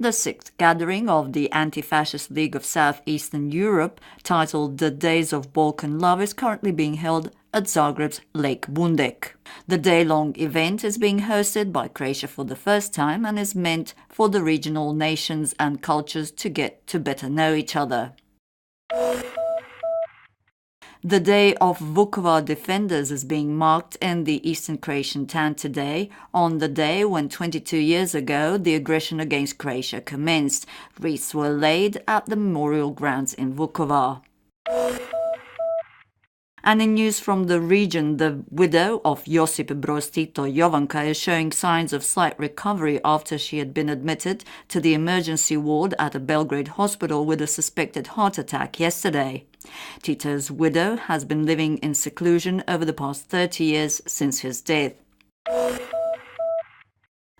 The sixth gathering of the Anti-Fascist League of Southeastern Europe, titled The Days of Balkan Love, is currently being held at Zagreb's Lake Bundek. The day-long event is being hosted by Croatia for the first time and is meant for the regional nations and cultures to get to better know each other. The Day of Vukovar Defenders is being marked in the eastern Croatian town today, on the day when 22 years ago the aggression against Croatia commenced. Wreaths were laid at the memorial grounds in Vukovar. And in news from the region, the widow of Josip Broz Tito, Jovanka, is showing signs of slight recovery after she had been admitted to the emergency ward at a Belgrade hospital with a suspected heart attack yesterday. Tito's widow has been living in seclusion over the past 30 years since his death.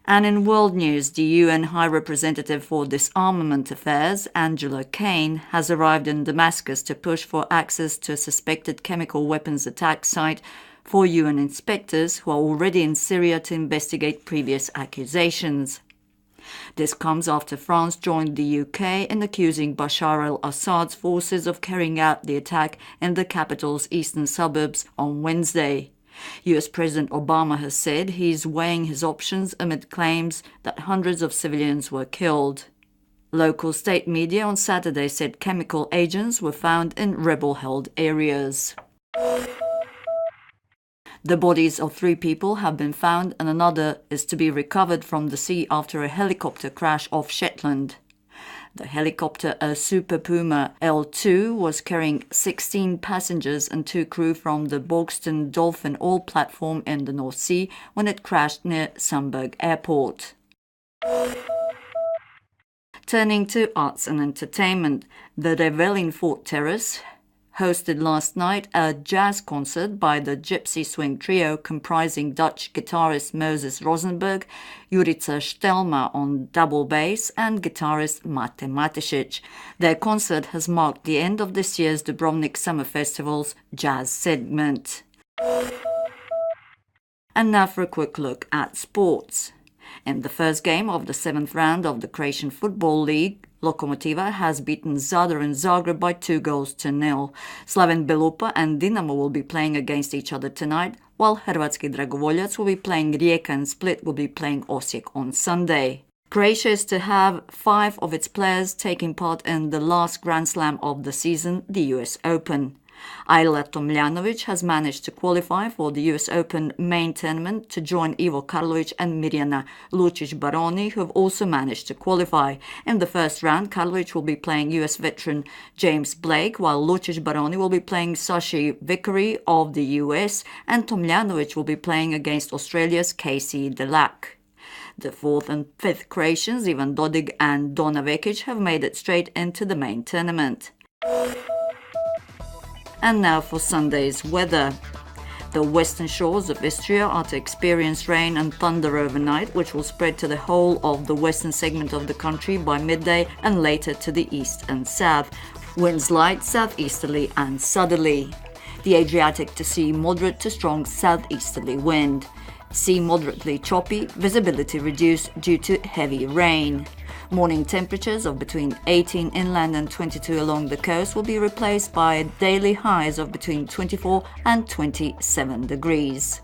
And in world news, the UN High Representative for Disarmament Affairs, Angela Kane, has arrived in Damascus to push for access to a suspected chemical weapons attack site for UN inspectors who are already in Syria to investigate previous accusations. This comes after France joined the UK in accusing Bashar al-Assad's forces of carrying out the attack in the capital's eastern suburbs on Wednesday. US President Obama has said he's weighing his options amid claims that hundreds of civilians were killed. Local state media on Saturday said chemical agents were found in rebel-held areas. The bodies of 3 people have been found and another is to be recovered from the sea after a helicopter crash off Shetland. The helicopter, a Super Puma L2, was carrying 16 passengers and 2 crew from the Bogston Dolphin Oil platform in the North Sea when it crashed near Sandberg Airport. Turning to arts and entertainment, the Revel in Fort Terrace hosted last night a jazz concert by the Gypsy Swing Trio comprising Dutch guitarist Moses Rosenberg, Jurica Stelma on double bass and guitarist Mate Matešić. Their concert has marked the end of this year's Dubrovnik Summer Festival's jazz segment. And now for a quick look at sports. In the first game of the 7th round of the Croatian Football League, Lokomotiva has beaten Zadar in Zagreb by 2-0. Slaven Belupa and Dinamo will be playing against each other tonight, while Hrvatski Dragovoljac will be playing Rijeka and Split will be playing Osijek on Sunday. Croatia is to have 5 of its players taking part in the last Grand Slam of the season, the US Open. Ajla Tomljanovic has managed to qualify for the US Open main tournament to join Ivo Karlovic and Mirjana Lucic-Baroni, who have also managed to qualify. In the first round, Karlovic will be playing US veteran James Blake, while Lucic-Baroni will be playing Sashi Vickery of the US, and Tomljanovic will be playing against Australia's Casey Delac. The 4th and 5th Croatians, Ivan Dodig and Dona Vekic, have made it straight into the main tournament. And now for Sunday's weather. The western shores of Istria are to experience rain and thunder overnight, which will spread to the whole of the western segment of the country by midday and later to the east and south. Winds light southeasterly and southerly. The Adriatic to sea moderate to strong southeasterly wind. Sea moderately choppy, visibility reduced due to heavy rain. Morning temperatures of between 18 inland and 22 along the coast will be replaced by daily highs of between 24 and 27 degrees.